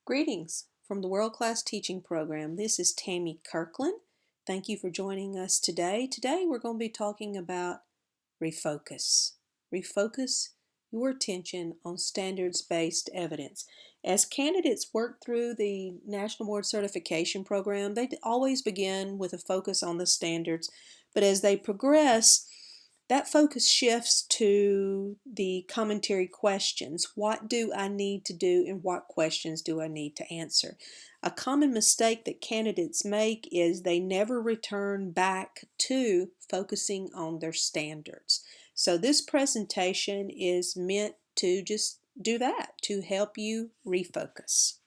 Greetings from the World Class Teaching Program. This is Tammy Kirkland. Thank you for joining us today. Today we're going to be talking about Refocus. Refocus your attention on standards-based evidence. As candidates work through the National Board Certification Program, they always begin with a focus on the standards, but as they progress, that focus shifts to the commentary questions. What do I need to do and what questions do I need to answer? A common mistake that candidates make is they never return back to focusing on their standards. So this presentation is meant to just do that, to help you refocus.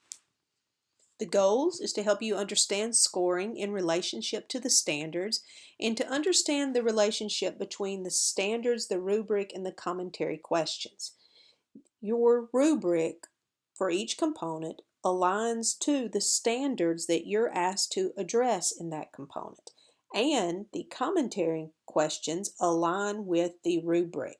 The goals is to help you understand scoring in relationship to the standards and to understand the relationship between the standards, the rubric, and the commentary questions. Your rubric for each component aligns to the standards that you're asked to address in that component, and the commentary questions align with the rubric.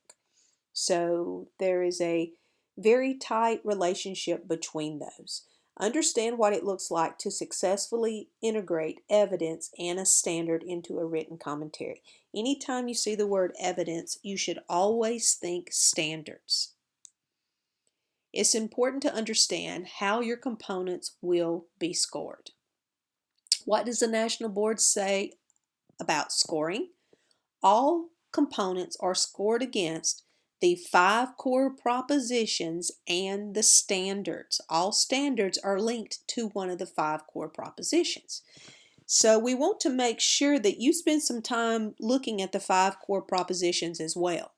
So there is a very tight relationship between those. Understand what it looks like to successfully integrate evidence and a standard into a written commentary. Anytime you see the word evidence, you should always think standards. It's important to understand how your components will be scored. What does the National Board say about scoring? All components are scored against the 5 core propositions and the standards. All standards are linked to one of the 5 core propositions. So we want to make sure that you spend some time looking at the 5 core propositions as well.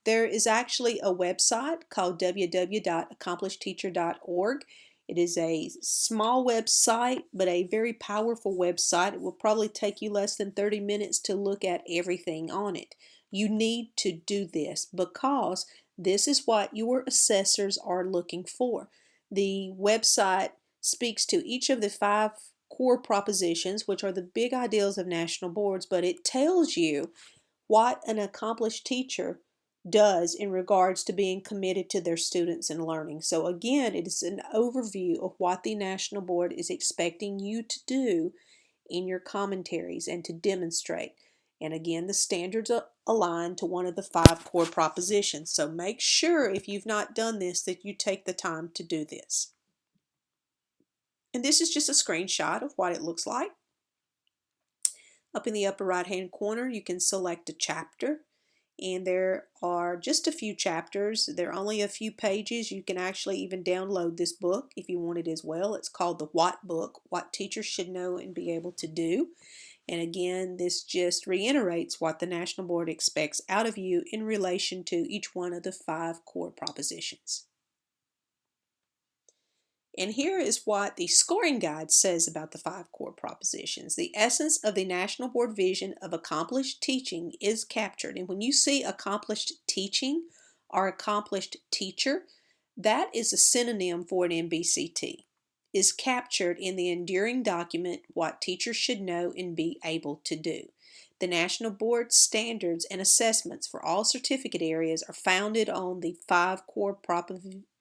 There is actually a website called www.accomplishedteacher.org. It is a small website, but a very powerful website. It will probably take you less than 30 minutes to look at everything on it. You need to do this because this is what your assessors are looking for. The website speaks to each of the 5 core propositions, which are the big ideals of national boards, but it tells you what an accomplished teacher does in regards to being committed to their students and learning. So again, it is an overview of what the National Board is expecting you to do in your commentaries and to demonstrate. And again, the standards align to one of the 5 core propositions. So make sure if you've not done this that you take the time to do this. And this is just a screenshot of what it looks like. Up in the upper right hand corner, you can select a chapter. And there are just a few chapters. There are only a few pages. You can actually even download this book if you want it as well. It's called the What Book, What Teachers Should Know and Be Able to Do. And again, this just reiterates what the National Board expects out of you in relation to each one of the 5 core propositions. And here is what the scoring guide says about the 5 core propositions. The essence of the National Board vision of accomplished teaching is captured. And when you see accomplished teaching or accomplished teacher, that is a synonym for an MBCT. Is captured in the enduring document, What Teachers Should Know and Be Able to Do. The National Board standards and assessments for all certificate areas are founded on the 5 core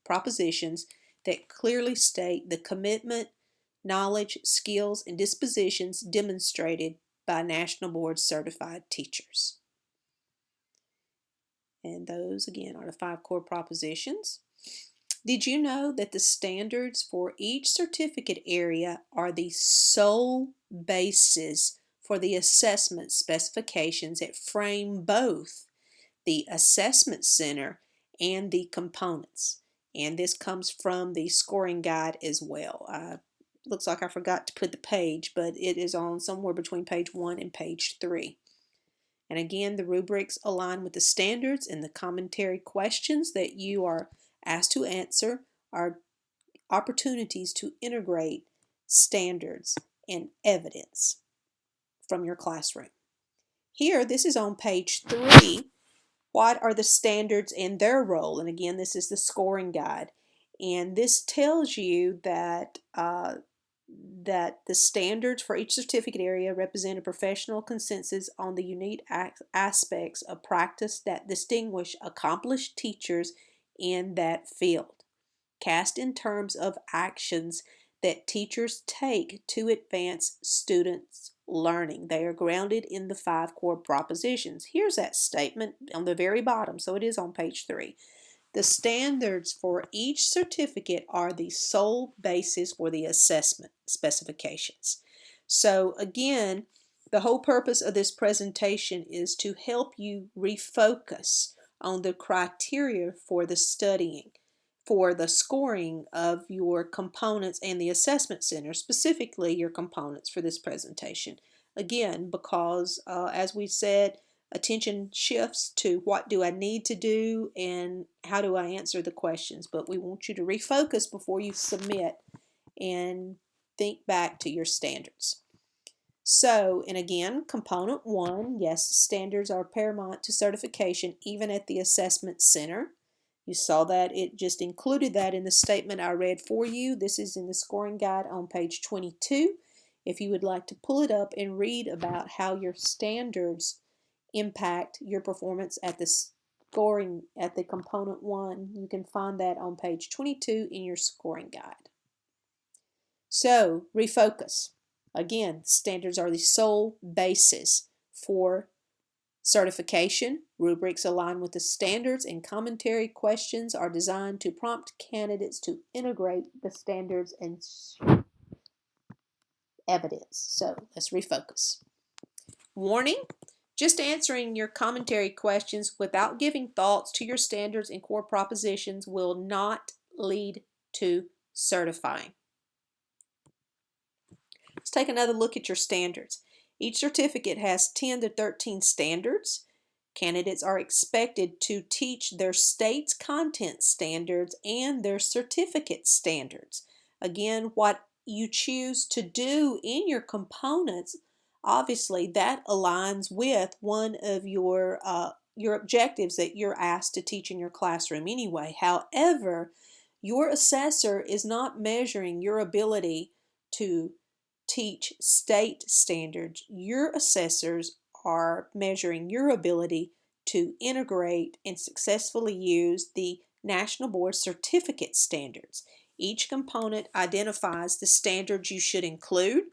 propositions that clearly state the commitment, knowledge, skills, and dispositions demonstrated by National Board certified teachers. And those, again, are the 5 core propositions. Did you know that the standards for each certificate area are the sole basis for the assessment specifications that frame both the assessment center and the components? And this comes from the scoring guide as well. Looks like I forgot to put the page, but it is on somewhere between page 1 and page 3. And again, the rubrics align with the standards, and the commentary questions that you are asked to answer are opportunities to integrate standards and evidence from your classroom. Here, this is on page 3. What are the standards and their role? And again, this is the scoring guide. And this tells you that the standards for each certificate area represent a professional consensus on the unique aspects of practice that distinguish accomplished teachers in that field. cast in terms of actions that teachers take to advance students' learning. They are grounded in the 5 core propositions. Here's that statement on the very bottom, so it is on page 3. The standards for each certificate are the sole basis for the assessment specifications. So again, the whole purpose of this presentation is to help you refocus on the criteria for the studying, for the scoring of your components and the assessment center, specifically your components for this presentation. Again, because as we said, attention shifts to what do I need to do and how do I answer the questions. But we want you to refocus before you submit and think back to your standards. So, and again, component 1, yes, standards are paramount to certification even at the assessment center. You saw that it just included that in the statement I read for you. This is in the scoring guide on page 22. If you would like to pull it up and read about how your standards impact your performance at the scoring at the component 1, you can find that on page 22 in your scoring guide. So, refocus. Again, standards are the sole basis for certification. Rubrics align with the standards, and commentary questions are designed to prompt candidates to integrate the standards and evidence. So let's refocus. Warning: just answering your commentary questions without giving thoughts to your standards and core propositions will not lead to certifying. Let's take another look at your standards. Each certificate has 10 to 13 standards. Candidates are expected to teach their state's content standards and their certificate standards. Again, what you choose to do in your components, obviously that aligns with one of your objectives that you're asked to teach in your classroom anyway. However, your assessor is not measuring your ability to teach state standards. Your assessors are measuring your ability to integrate and successfully use the National Board Certificate standards. Each component identifies the standards you should include.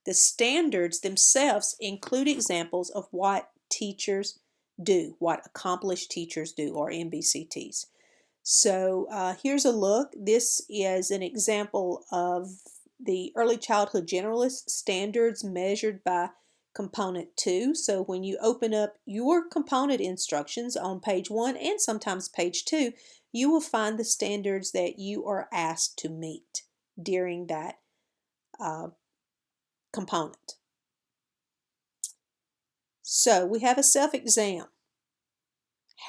The standards themselves include examples of what teachers do, what accomplished teachers do, or MBCTs. So here's a look. This is an example of the Early Childhood Generalist standards measured by component 2. So when you open up your component instructions on page 1 and sometimes page 2, you will find the standards that you are asked to meet during that component. So we have a self-exam.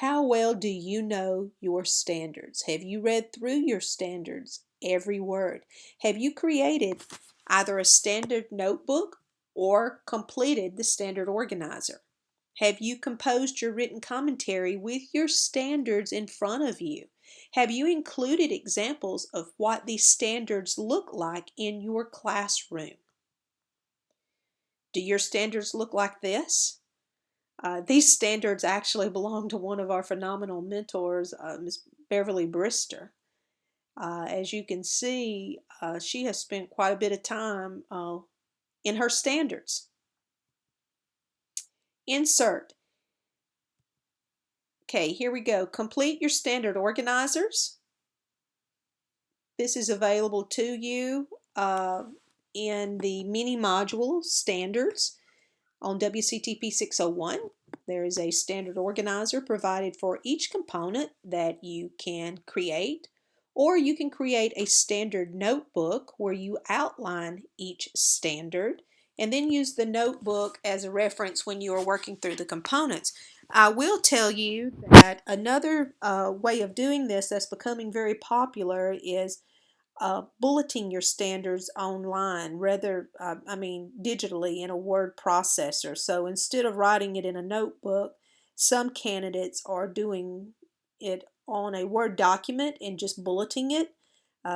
How well do you know your standards? Have you read through your standards, every word? Have you created either a standard notebook or completed the standard organizer? Have you composed your written commentary with your standards in front of you? Have you included examples of what these standards look like in your classroom? Do your standards look like this? These standards actually belong to one of our phenomenal mentors, Ms. Beverly Brister. As you can see, she has spent quite a bit of time in her standards. Insert. Okay, here we go. Complete your standard organizers. This is available to you in the mini module standards. On WCTP 601, there is a standard organizer provided for each component that you can create, or you can create a standard notebook where you outline each standard and then use the notebook as a reference when you are working through the components. I will tell you that another way of doing this that's becoming very popular is bulleting your standards online, digitally in a word processor. So instead of writing it in a notebook, some candidates are doing it on a Word document and just bulleting it.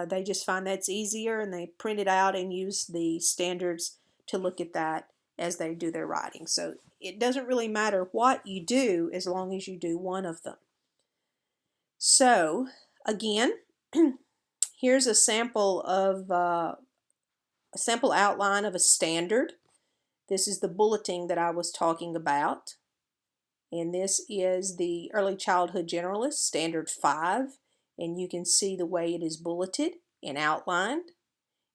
They just find that's easier, and they print it out and use the standards to look at that as they do their writing. So it doesn't really matter what you do as long as you do one of them. So again, Here's a sample of a sample outline of a standard. This is the bulletin that I was talking about. And this is the Early Childhood Generalist, Standard 5. And you can see the way it is bulleted and outlined.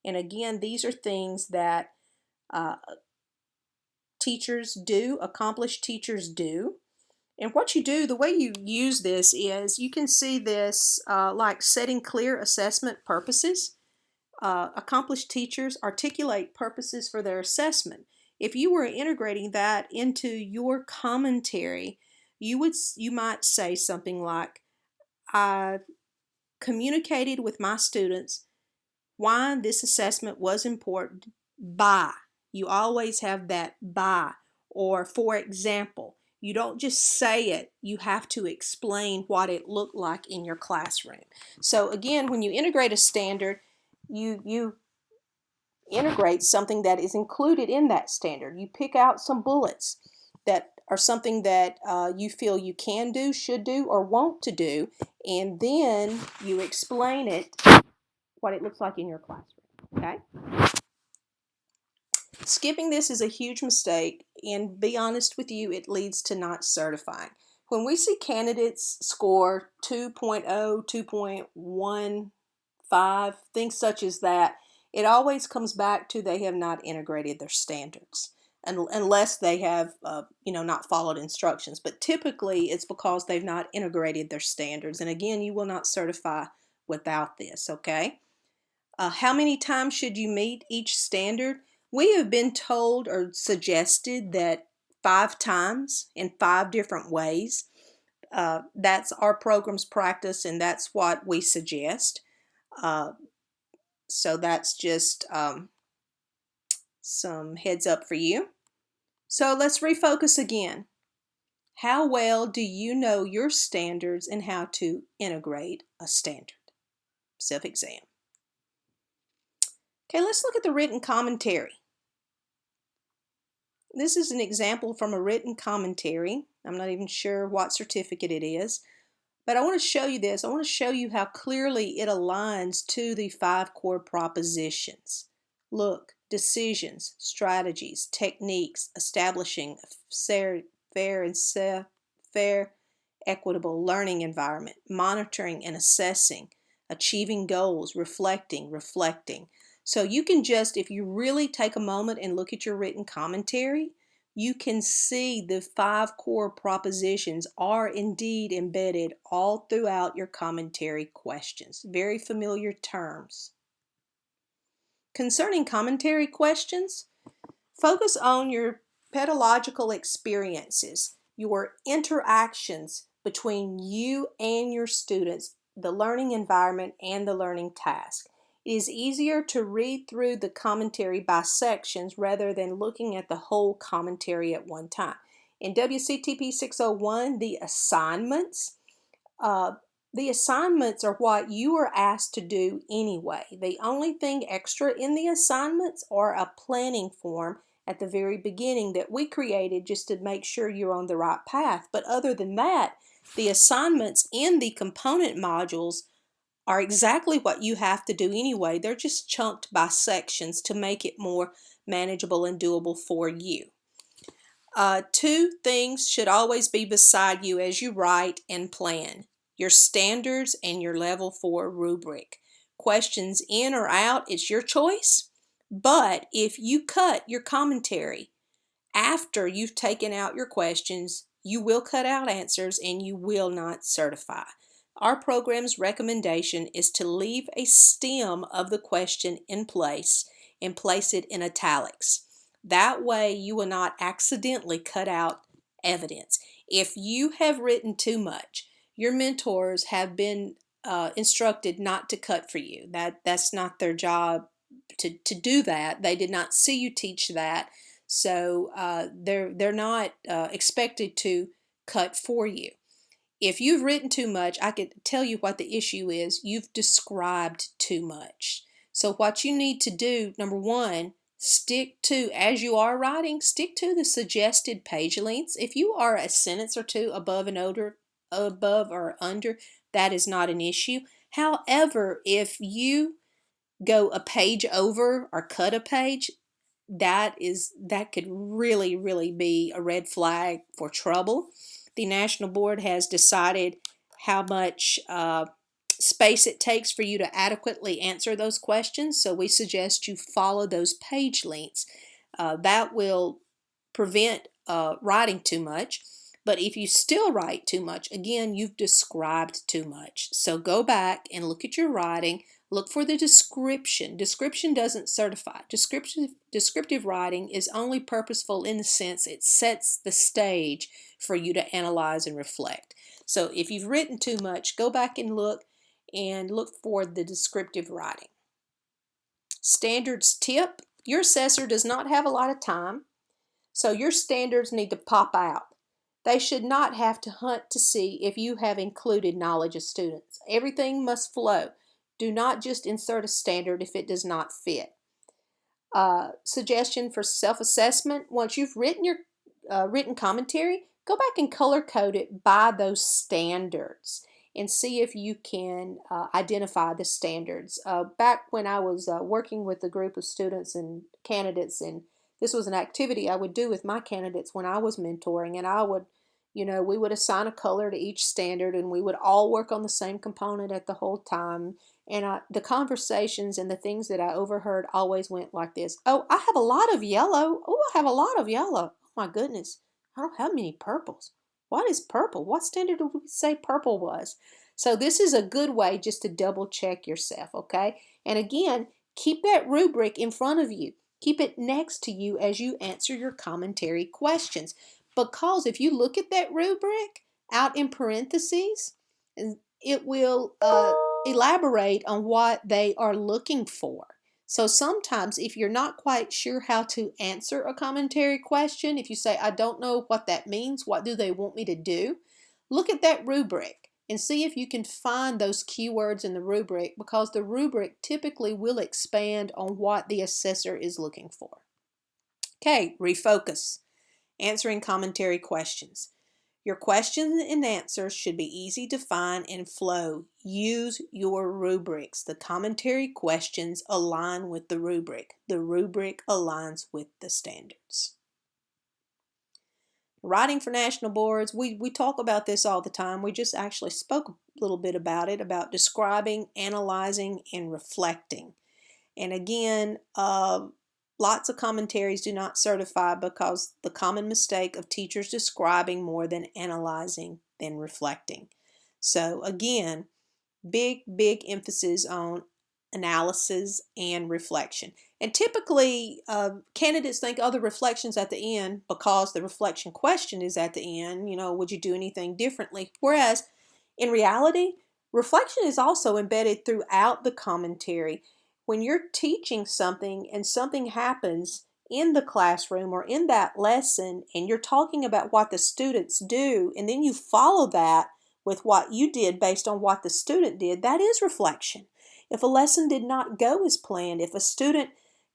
And again, these are things that teachers do, accomplished teachers do. And what you do, the way you use this is, you can see this like setting clear assessment purposes. Accomplished teachers articulate purposes for their assessment. If you were integrating that into your commentary, you might say something like, I communicated with my students why this assessment was important by. You always have that by, or for example. You don't just say it, you have to explain what it looked like in your classroom. So again, when you integrate a standard, you integrate something that is included in that standard. You pick out some bullets that are something that you feel you can do, should do, or want to do, and then you explain it, what it looks like in your classroom. Okay? Skipping this is a huge mistake, and be honest with you, it leads to not certifying. When we see candidates score 2.0, 2.15, things such as that, it always comes back to they have not integrated their standards, unless they have not followed instructions. But typically it's because they've not integrated their standards. And again, you will not certify without this, okay? How many times should you meet each standard? We have been told or suggested that 5 times in 5 different ways. That's our program's practice, and that's what we suggest. So that's just some heads up for you. So let's refocus again. How well do you know your standards and how to integrate a standard? Self-exam. Okay, let's look at the written commentary. This is an example from a written commentary. I'm not even sure what certificate it is, but I want to show you this. I want to show you how clearly it aligns to the 5 core propositions. Look, decisions, strategies, techniques, establishing a fair, equitable learning environment, monitoring and assessing, achieving goals, reflecting. So you can just, if you really take a moment and look at your written commentary, you can see the 5 core propositions are indeed embedded all throughout your commentary questions. Very familiar terms. Concerning commentary questions, focus on your pedagogical experiences, your interactions between you and your students, the learning environment, and the learning task. It is easier to read through the commentary by sections rather than looking at the whole commentary at one time. In WCTP 601, the assignments are what you are asked to do anyway. The only thing extra in the assignments are a planning form at the very beginning that we created just to make sure you're on the right path. But other than that, the assignments in the component modules are exactly what you have to do anyway. They're just chunked by sections to make it more manageable and doable for you. 2 things should always be beside you as you write and plan: your standards and your level 4 rubric. Questions in or out, it's your choice. But if you cut your commentary after you've taken out your questions, you will cut out answers and you will not certify. Our program's recommendation is to leave a stem of the question in place and place it in italics. That way you will not accidentally cut out evidence. If you have written too much, your mentors have been instructed not to cut for you. That's not their job to do that. They did not see you teach that. So they're not expected to cut for you. If you've written too much, I could tell you what the issue is. You've described too much. So what you need to do, number 1, stick to, as you are writing, stick to the suggested page lengths. If you are a sentence or two above or under, that is not an issue. However, if you go a page over or cut a page, that could really be a red flag for trouble. The National Board has decided how much space it takes for you to adequately answer those questions, so we suggest you follow those page lengths. That will prevent writing too much. But if you still write too much, again, you've described too much. So go back and look at your writing. Look for the description. Description doesn't certify. Descriptive writing is only purposeful in the sense it sets the stage for you to analyze and reflect. So if you've written too much, go back and look for the descriptive writing. Standards tip: your assessor does not have a lot of time, so your standards need to pop out. They should not have to hunt to see if you have included knowledge of students. Everything must flow. Do not just insert a standard if it does not fit. Suggestion for self-assessment: once you've written your written commentary, go back and color code it by those standards and see if you can identify the standards. Back when I was working with a group of students and candidates, and this was an activity I would do with my candidates when I was mentoring, and I would, we would assign a color to each standard, and we would all work on the same component at the whole time. And the conversations and the things that I overheard always went like this: oh, I have a lot of yellow. Oh, I have a lot of yellow. Oh my goodness, I don't have many purples. What is purple? What standard did we say purple was? So this is a good way just to double check yourself, okay? And again, keep that rubric in front of you. Keep it next to you as you answer your commentary questions. Because if you look at that rubric out in parentheses, it will elaborate on what they are looking for. So sometimes if you're not quite sure how to answer a commentary question, if you say, I don't know what that means, what do they want me to do? Look at that rubric and see if you can find those keywords in the rubric, because the rubric typically will expand on what the assessor is looking for. Okay, refocus. Answering commentary questions. Your questions and answers should be easy to find and flow. Use your rubrics. The commentary questions align with the rubric. The rubric aligns with the standards. Writing for national boards, we talk about this all the time. We just actually spoke a little bit about it, about describing, analyzing, and reflecting. And again, lots of commentaries do not certify because the common mistake of teachers describing more than analyzing than reflecting. So again, big emphasis on analysis and reflection. And typically, candidates think, oh, the reflection's at the end because the reflection question is at the end. Would you do anything differently? Whereas in reality, reflection is also embedded throughout the commentary. When you're teaching something and something happens in the classroom or in that lesson, and you're talking about what the students do, and then you follow that with what you did based on what the student did, that is reflection. If a lesson did not go as planned, if a student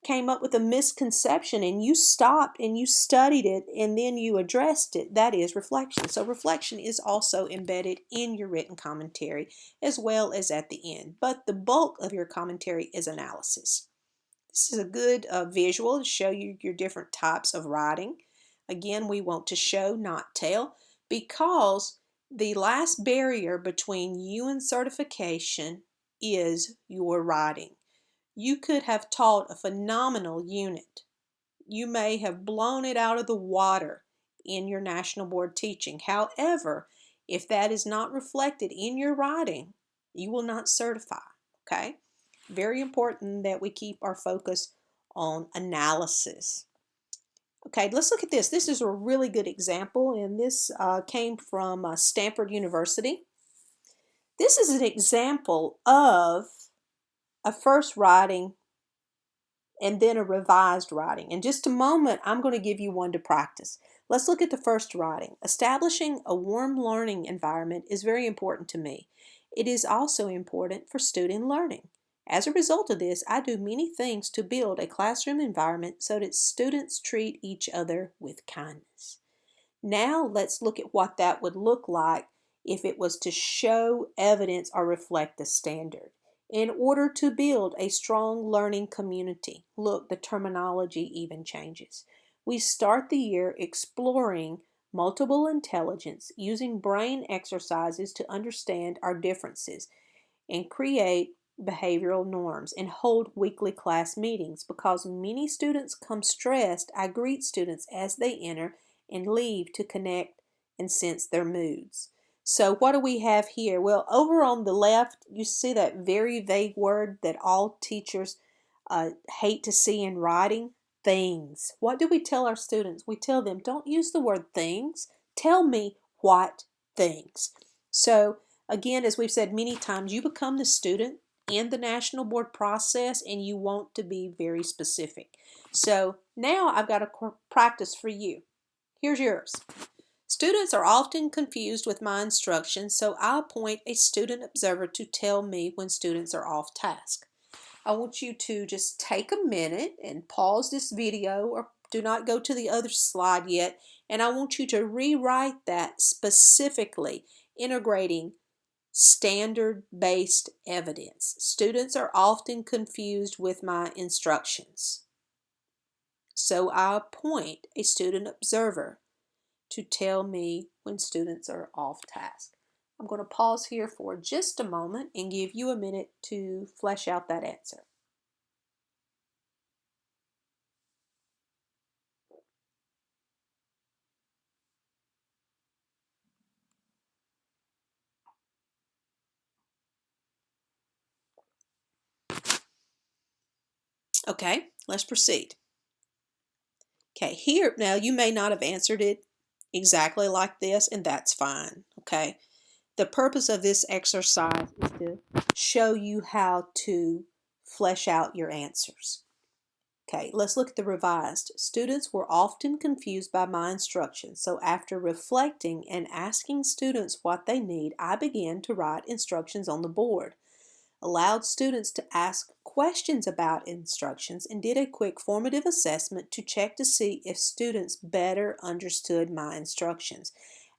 came up with a misconception and you stopped and you studied it and then you addressed it, that is reflection. So reflection is also embedded in your written commentary as well as at the end. But the bulk of your commentary is analysis. This is a good visual to show you your different types of writing. Again, we want to show, not tell, because the last barrier between you and certification is your writing. You could have taught a phenomenal unit. You may have blown it out of the water in your national board teaching. However, if that is not reflected in your writing, you will not certify, okay? Very important that we keep our focus on analysis. Okay, let's look at this. This is a really good example, and this came from Stanford University. This is an example of a first writing and then a revised writing. In just a moment, I'm going to give you one to practice. Let's look at the first writing. Establishing a warm learning environment is very important to me. It is also important for student learning. As a result of this, I do many things to build a classroom environment so that students treat each other with kindness. Now let's look at what that would look like if it was to show evidence or reflect a standard. In order to build a strong learning community, look, the terminology even changes. We start the year exploring multiple intelligence using brain exercises to understand our differences and create behavioral norms and hold weekly class meetings. Because many students come stressed, I greet students as they enter and leave to connect and sense their moods. So what do we have here? Well, over on the left, you see that very vague word that all teachers hate to see in writing, things. What do we tell our students? We tell them, don't use the word things. Tell me what things. So again, as we've said many times, you become the student in the national board process and you want to be very specific. So now I've got a practice for you. Here's yours. Students are often confused with my instructions, so I appoint a student observer to tell me when students are off task. I want you to just take a minute and pause this video, or do not go to the other slide yet, and I want you to rewrite that specifically, integrating standard-based evidence. Students are often confused with my instructions, so I appoint a student observer to tell me when students are off task. I'm going to pause here for just a moment and give you a minute to flesh out that answer. Okay, let's proceed. Okay, here, now you may not have answered it exactly like this, and that's fine, okay? The purpose of this exercise is to show you how to flesh out your answers. Okay, let's look at the revised. Students were often confused by my instructions, so after reflecting and asking students what they need, I began to write instructions on the board. Allowed students to ask questions about instructions and did a quick formative assessment to check to see if students better understood my instructions.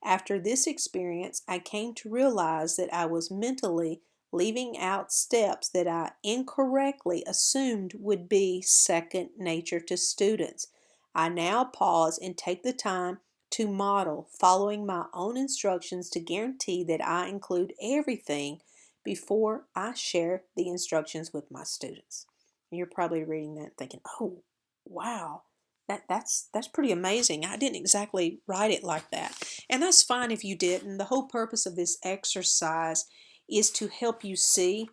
After this experience, I came to realize that I was mentally leaving out steps that I incorrectly assumed would be second nature to students. I now pause and take the time to model following my own instructions to guarantee that I include everything before I share the instructions with my students. And you're probably reading that and thinking, oh, wow, that's pretty amazing. I didn't exactly write it like that. And that's fine if you didn't. The whole purpose of this exercise is to help you see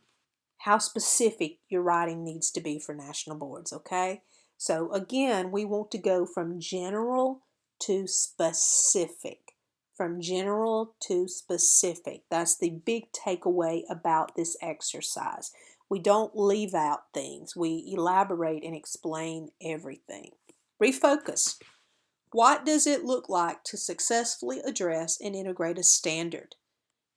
how specific your writing needs to be for national boards, okay? So again, we want to go from general to specific. From general to specific. That's the big takeaway about this exercise. We don't leave out things. We elaborate and explain everything. Refocus. What does it look like to successfully address and integrate a standard?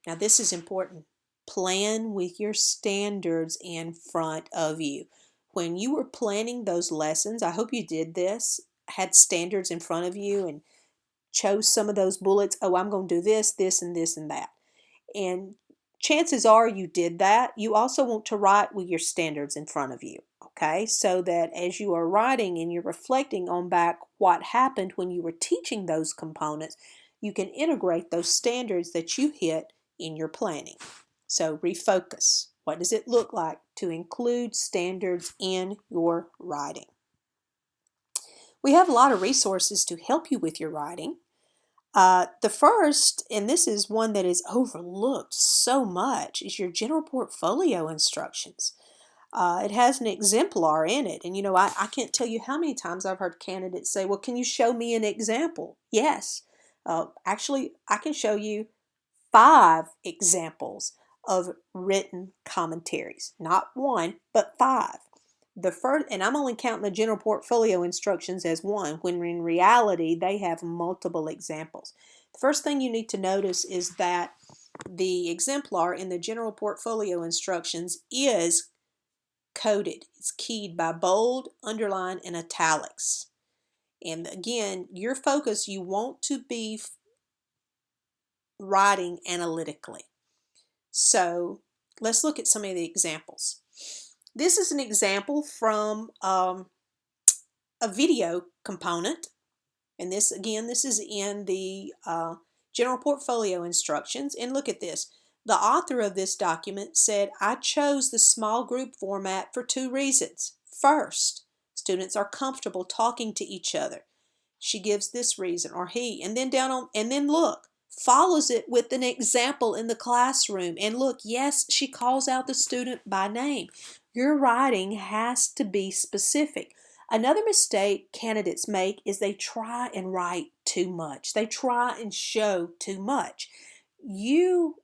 Now this is important. Plan with your standards in front of you. When you were planning those lessons, I hope you did this, had standards in front of you and chose some of those bullets. Oh, I'm going to do this, this, and this, and that. And chances are you did that. You also want to write with your standards in front of you, okay? So that as you are writing and you're reflecting on back what happened when you were teaching those components, you can integrate those standards that you hit in your planning. So refocus. What does it look like to include standards in your writing? We have a lot of resources to help you with your writing. The first, and this is one that is overlooked so much, is your general portfolio instructions. It has an exemplar in it. And I can't tell you how many times I've heard candidates say, well, can you show me an example? Yes. Actually, I can show you 5 examples of written commentaries. Not one, but 5. The first, and I'm only counting the general portfolio instructions as one, when in reality they have multiple examples. The first thing you need to notice is that the exemplar in the general portfolio instructions is coded. It's keyed by bold, underline, and italics. And again, your focus, you want to be writing analytically. So let's look at some of the examples. This is an example from a video component. And this, again, this is in the general portfolio instructions. And look at this. The author of this document said, I chose the small group format for 2 reasons. First, students are comfortable talking to each other. She gives this reason, or he, and then look, follows it with an example in the classroom. And look, yes, she calls out the student by name. Your writing has to be specific. Another mistake candidates make is they try and write too much. They try and show too much. You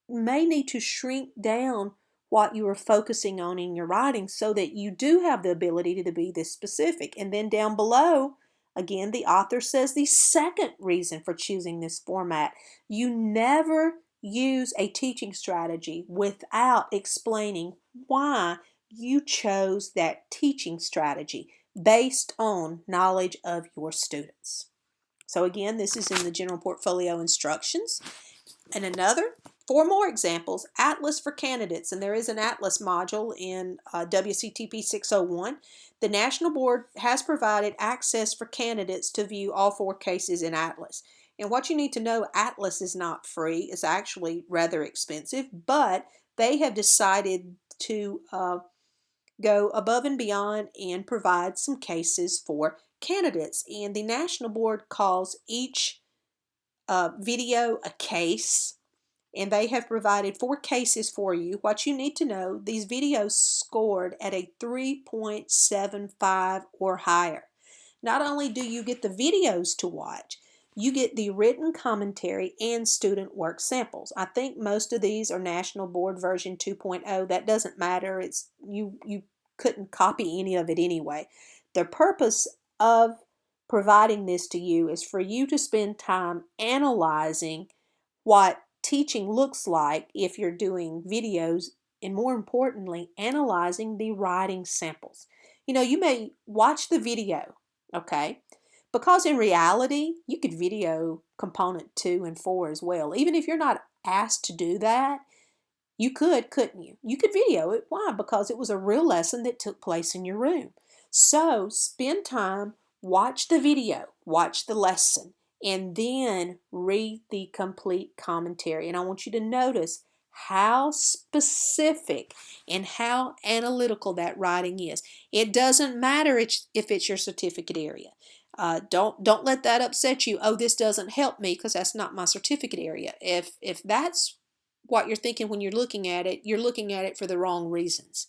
may need to shrink down what you are focusing on in your writing so that you do have the ability to be this specific. And then down below, again, the author says the second reason for choosing this format. You never use a teaching strategy without explaining why you chose that teaching strategy based on knowledge of your students. So again, this is in the general portfolio instructions. And another, 4 more examples, Atlas for candidates. And there is an Atlas module in WCTP 601. The National Board has provided access for candidates to view all 4 cases in Atlas. And what you need to know, Atlas is not free. It's actually rather expensive, but they have decided to go above and beyond and provide some cases for candidates. And the National Board calls each video a case, and they have provided 4 cases for you. What you need to know, these videos scored at a 3.75 or higher. Not only do you get the videos to watch, you get the written commentary and student work samples. I think most of these are National Board version 2.0. That doesn't matter. It's you couldn't copy any of it anyway. The purpose of providing this to you is for you to spend time analyzing what teaching looks like if you're doing videos, and more importantly, analyzing the writing samples. You may watch the video, okay? Because in reality, you could video component 2 and 4 as well. Even if you're not asked to do that, you could, couldn't you? You could video it. Why? Because it was a real lesson that took place in your room. So spend time, watch the video, watch the lesson, and then read the complete commentary. And I want you to notice how specific and how analytical that writing is. It doesn't matter if it's your certificate area. Don't let that upset you. Oh, this doesn't help me because that's not my certificate area. If that's what you're thinking when you're looking at it, you're looking at it for the wrong reasons.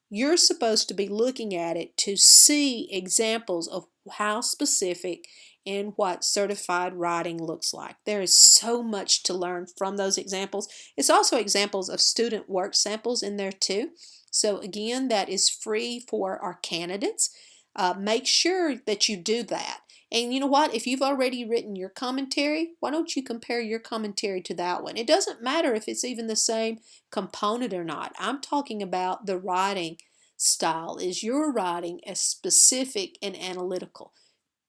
You're supposed to be looking at it to see examples of how specific and what certified writing looks like. There is so much to learn from those examples. It's also examples of student work samples in there too. So again, that is free for our candidates. Make sure that you do that. And you know what? If you've already written your commentary, why don't you compare your commentary to that one? It doesn't matter if it's even the same component or not. I'm talking about the writing style. Is your writing as specific and analytical?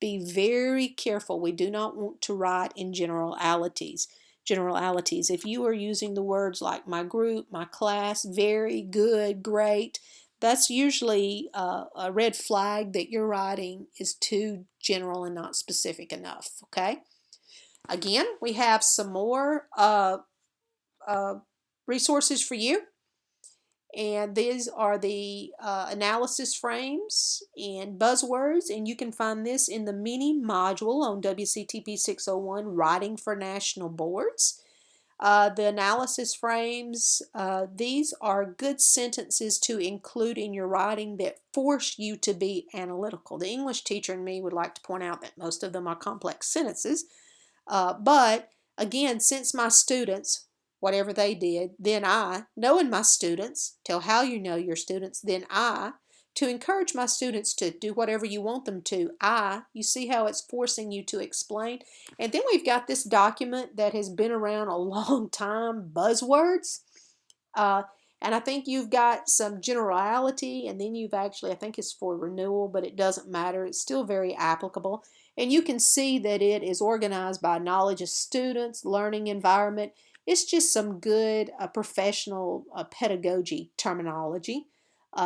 Be very careful. We do not want to write in generalities. If you are using the words like my group, my class, very, good, great, that's usually a red flag that your writing is too general and not specific enough, okay? Again, we have some more resources for you. And these are the analysis frames and buzzwords, and you can find this in the mini module on WCTP 601, Writing for National Boards. The analysis frames, these are good sentences to include in your writing that force you to be analytical. The English teacher in me would like to point out that most of them are complex sentences, but again, since my students, whatever they did, then I, knowing my students, tell how you know your students, then I, to encourage my students to do whatever you want them to, you see how it's forcing you to explain. And then we've got this document that has been around a long time, buzzwords. And I think you've got some generality, and then you've actually, I think it's for renewal, but it doesn't matter. It's still very applicable. And you can see that it is organized by knowledge of students, learning environment. It's just some good professional pedagogy terminology.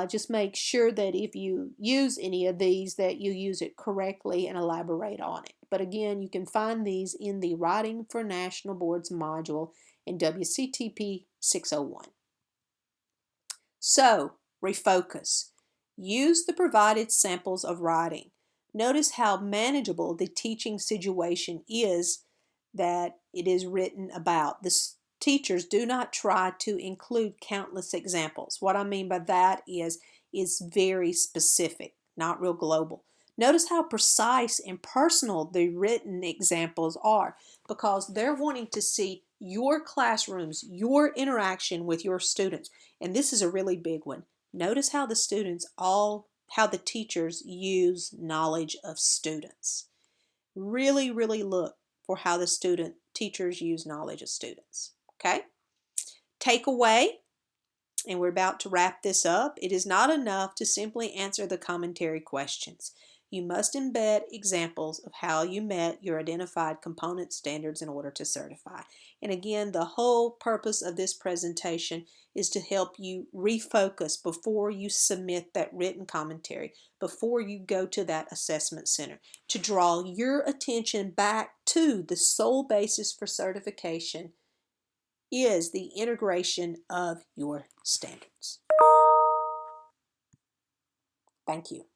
Just make sure that if you use any of these that you use it correctly and elaborate on it. But again, you can find these in the Writing for National Boards module in WCTP 601. So, refocus. Use the provided samples of writing. Notice how manageable the teaching situation is that it is written about. The teachers do not try to include countless examples. What I mean by that is it's very specific, not real global. Notice how precise and personal the written examples are because they're wanting to see your classrooms, your interaction with your students. And this is a really big one. Notice how how the teachers use knowledge of students. Really, really look for how the teachers use knowledge of students. Okay? Takeaway, and we're about to wrap this up. It is not enough to simply answer the commentary questions. You must embed examples of how you met your identified component standards in order to certify. And again, the whole purpose of this presentation is to help you refocus before you submit that written commentary, before you go to that assessment center, to draw your attention back to the sole basis for certification is the integration of your standards. Thank you.